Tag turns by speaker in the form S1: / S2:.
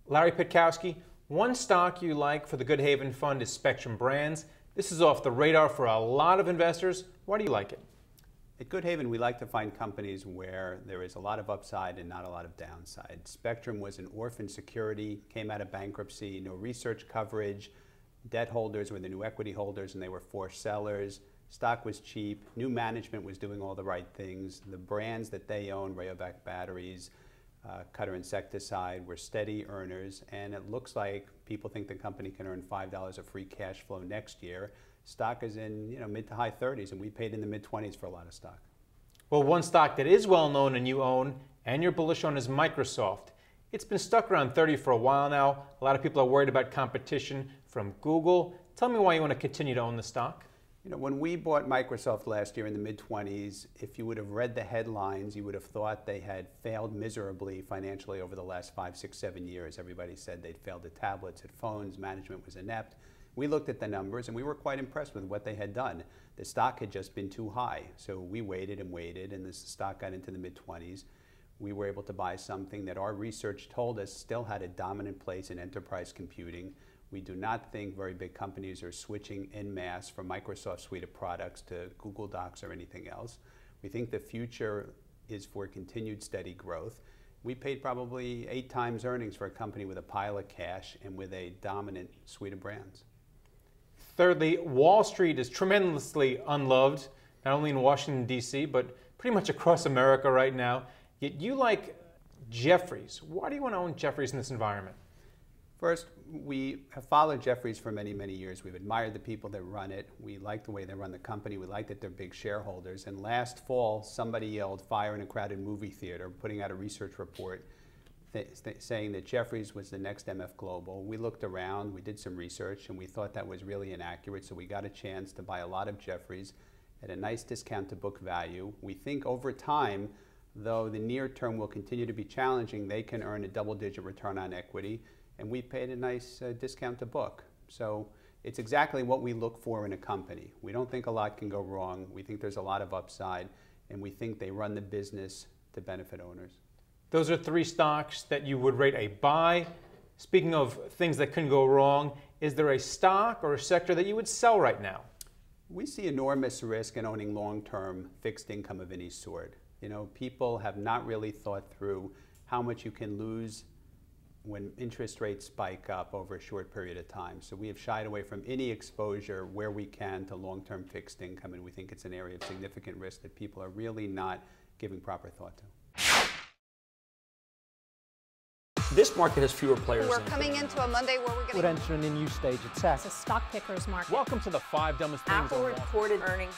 S1: Larry Pitkowski, one stock you like for the Goodhaven fund is Spectrum Brands. This is off the radar for a lot of investors. Why do you like it?
S2: At Goodhaven, we like to find companies where there is a lot of upside and not a lot of downside. Spectrum was an orphan security, came out of bankruptcy, no research coverage. Debt holders were the new equity holders and they were forced sellers. Stock was cheap. New management was doing all the right things. The brands that they own, Rayovac batteries, Cutter insecticide, were steady earners. And it looks like people think the company can earn $5 of free cash flow next year. Stock is in mid to high 30s, and we paid in the mid 20s for a lot of stock.
S1: Well, one stock that is well known and you own and you're bullish on is Microsoft. It's been stuck around 30 for a while now. A lot of people are worried about competition from Google. Tell me why you want to continue to own the stock.
S2: When we bought Microsoft last year in the mid 20s, if you would have read the headlines, you would have thought they had failed miserably financially over the last 5, 6, 7 years. Everybody said they'd failed at tablets, at phones, management was inept. We looked at the numbers and we were quite impressed with what they had done. The stock had just been too high, so we waited and waited, and the stock got into the mid 20s. We were able to buy something that our research told us still had a dominant place in enterprise computing. We do not think very big companies are switching en masse from Microsoft's suite of products to Google Docs or anything else. We think the future is for continued steady growth. We paid probably 8 times earnings for a company with a pile of cash and with a dominant suite of brands.
S1: Thirdly, Wall Street is tremendously unloved, not only in Washington, D.C., but pretty much across America right now. Yet you like Jefferies. Why do you want to own Jefferies in this environment?
S2: First, we have followed Jefferies for many, many years. We've admired the people that run it. We like the way they run the company. We like that they're big shareholders. And last fall, somebody yelled fire in a crowded movie theater, putting out a research report saying that Jefferies was the next MF Global. We looked around, we did some research, and we thought that was really inaccurate, so we got a chance to buy a lot of Jefferies at a nice discount to book value. We think over time, though the near term will continue to be challenging, they can earn a double-digit return on equity, and we paid a nice discount to book. So it's exactly what we look for in a company. We don't think a lot can go wrong. We think there's a lot of upside, and we think they run the business to benefit owners.
S1: Those are 3 stocks that you would rate a buy. Speaking of things that can go wrong, is there a stock or a sector that you would sell right now?
S2: We see enormous risk in owning long-term fixed income of any sort. People have not really thought through how much you can lose when interest rates spike up over a short period of time. So we have shied away from any exposure where we can to long-term fixed income, and we think it's an area of significant risk that people are really not giving proper thought to.
S3: This market has fewer players.
S4: We're coming into a Monday where we're going
S5: to enter a new stage of tech.
S6: It's a stock picker's market.
S3: Welcome to the 5 dumbest things.
S6: Apple reported earnings.